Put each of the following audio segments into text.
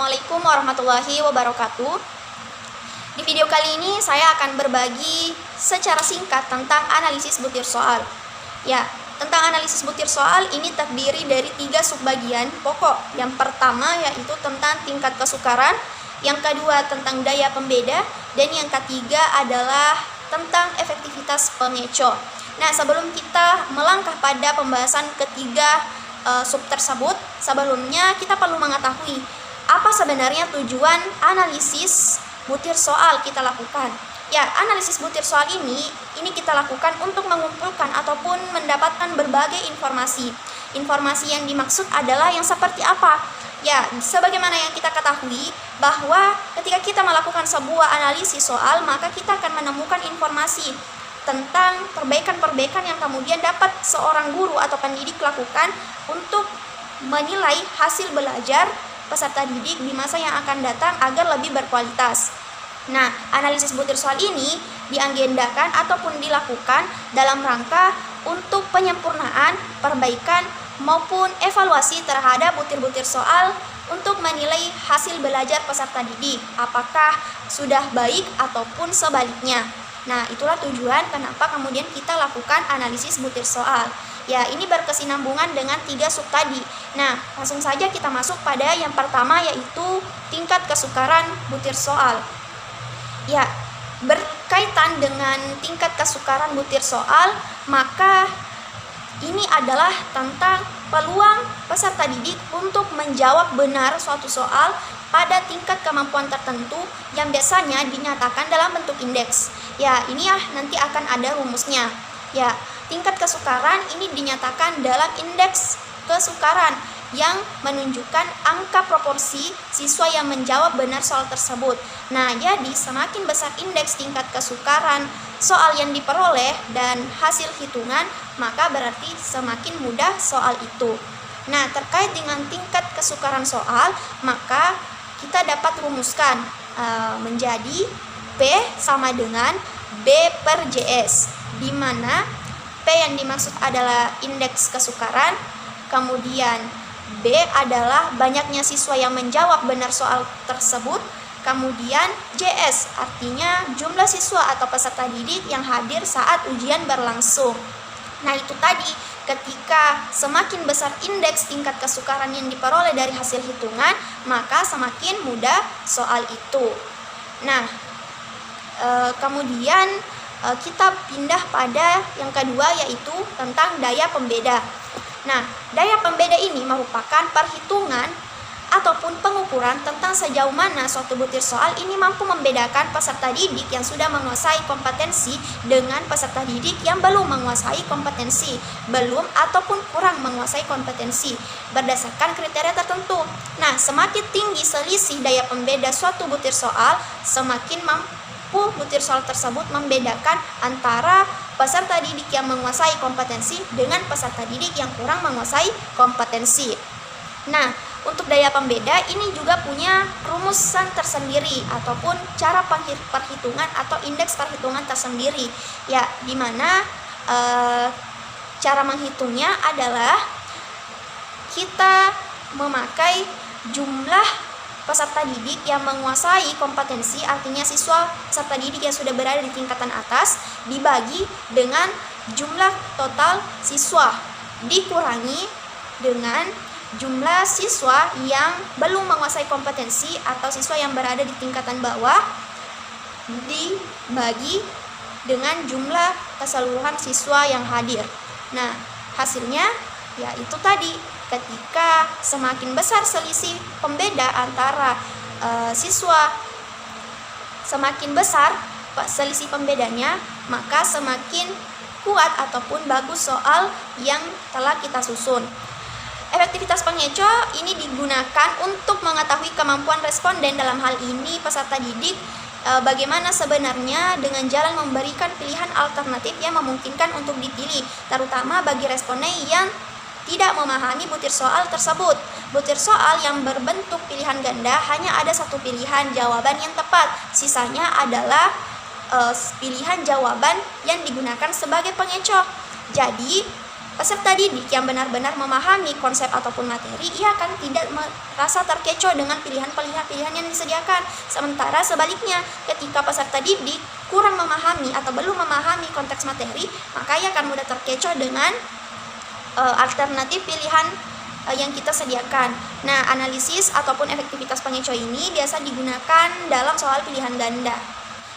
Assalamualaikum warahmatullahi wabarakatuh. Di video kali ini saya akan berbagi secara singkat tentang analisis butir soal. Ya, tentang analisis butir soal ini terdiri dari 3 subbagian pokok. Yang pertama yaitu tentang tingkat kesukaran, yang kedua tentang daya pembeda, dan yang ketiga adalah tentang efektivitas pengecoh. Nah, sebelum kita melangkah pada pembahasan ketiga sub tersebut, sebelumnya kita perlu mengetahui apa sebenarnya tujuan analisis butir soal kita lakukan. Ya, analisis butir soal ini kita lakukan untuk mengumpulkan ataupun mendapatkan berbagai informasi. Informasi yang dimaksud adalah yang seperti apa? Ya, sebagaimana yang kita ketahui bahwa ketika kita melakukan sebuah analisis soal, maka kita akan menemukan informasi tentang perbaikan-perbaikan yang kemudian dapat seorang guru atau pendidik lakukan untuk menilai hasil belajar peserta didik di masa yang akan datang agar lebih berkualitas. Nah, analisis butir soal ini diagendakan ataupun dilakukan dalam rangka untuk penyempurnaan, perbaikan, maupun evaluasi terhadap butir-butir soal untuk menilai hasil belajar peserta didik, apakah sudah baik ataupun sebaliknya. Nah, itulah tujuan kenapa kemudian kita lakukan analisis butir soal. Ya, ini berkesinambungan dengan 3 sub tadi. Nah, langsung saja kita masuk pada yang pertama yaitu tingkat kesukaran butir soal. Ya, berkaitan dengan tingkat kesukaran butir soal, maka ini adalah tentang peluang peserta didik untuk menjawab benar suatu soal pada tingkat kemampuan tertentu yang biasanya dinyatakan dalam bentuk indeks. Ya, ini nanti akan ada rumusnya. Ya, tingkat kesukaran ini dinyatakan dalam indeks kesukaran yang menunjukkan angka proporsi siswa yang menjawab benar soal tersebut. Nah, jadi semakin besar indeks tingkat kesukaran soal yang diperoleh dan hasil hitungan, maka berarti semakin mudah soal itu. Nah, terkait dengan tingkat kesukaran soal, maka kita dapat rumuskan menjadi P sama dengan B per JS, di mana P yang dimaksud adalah indeks kesukaran, kemudian B adalah banyaknya siswa yang menjawab benar soal tersebut, kemudian JS artinya jumlah siswa atau peserta didik yang hadir saat ujian berlangsung. Nah, itu tadi, ketika semakin besar indeks tingkat kesukaran yang diperoleh dari hasil hitungan, maka semakin mudah soal itu. Nah, kemudian kita pindah pada yang kedua yaitu tentang daya pembeda. Nah, daya pembeda ini merupakan perhitungan ataupun pengukuran tentang sejauh mana suatu butir soal ini mampu membedakan peserta didik yang sudah menguasai kompetensi dengan peserta didik yang belum menguasai kompetensi, belum ataupun kurang menguasai kompetensi berdasarkan kriteria tertentu. Nah, semakin tinggi selisih daya pembeda suatu butir soal, semakin mampu butir soal tersebut membedakan antara peserta didik yang menguasai kompetensi dengan peserta didik yang kurang menguasai kompetensi. Nah, untuk daya pembeda ini juga punya rumusan tersendiri ataupun cara perhitungan atau indeks perhitungan tersendiri. Ya, di mana cara menghitungnya adalah kita memakai jumlah peserta didik yang menguasai kompetensi, artinya siswa peserta didik yang sudah berada di tingkatan atas, dibagi dengan jumlah total siswa dikurangi dengan jumlah siswa yang belum menguasai kompetensi atau siswa yang berada di tingkatan bawah dibagi dengan jumlah keseluruhan siswa yang hadir. Nah, hasilnya ya itu tadi, ketika semakin besar selisih pembeda antara siswa, semakin besar selisih pembedanya, maka semakin kuat ataupun bagus soal yang telah kita susun. Efektivitas pengecoh ini digunakan untuk mengetahui kemampuan responden, dalam hal ini peserta didik, bagaimana sebenarnya dengan jalan memberikan pilihan alternatif yang memungkinkan untuk dipilih, terutama bagi responden yang tidak memahami butir soal tersebut. Butir soal yang berbentuk pilihan ganda hanya ada satu pilihan jawaban yang tepat, sisanya adalah pilihan jawaban yang digunakan sebagai pengecoh. Jadi peserta didik yang benar-benar memahami konsep ataupun materi, ia akan tidak merasa terkecoh dengan pilihan-pilihan yang disediakan. Sementara sebaliknya, ketika peserta didik kurang memahami atau belum memahami konteks materi, maka ia akan mudah terkecoh dengan alternatif pilihan yang kita sediakan. Nah, analisis ataupun efektivitas pengecoh ini biasa digunakan dalam soal pilihan ganda.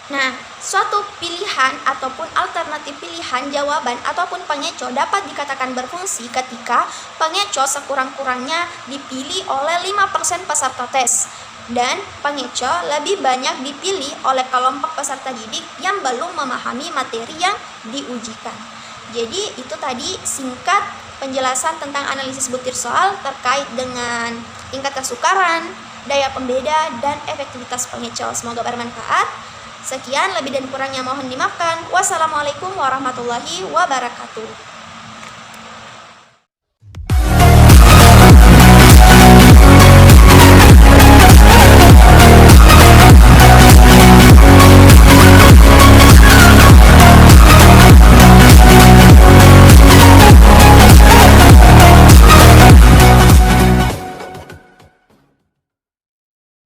Nah, suatu pilihan ataupun alternatif pilihan jawaban ataupun pengecoh dapat dikatakan berfungsi ketika pengecoh sekurang-kurangnya dipilih oleh 5% peserta tes dan pengecoh lebih banyak dipilih oleh kelompok peserta didik yang belum memahami materi yang diujikan. Jadi itu tadi singkat penjelasan tentang analisis butir soal terkait dengan tingkat kesukaran, daya pembeda, dan efektivitas pengecoh. Semoga bermanfaat. Sekian, lebih dan kurangnya mohon dimaafkan. Wassalamualaikum warahmatullahi wabarakatuh.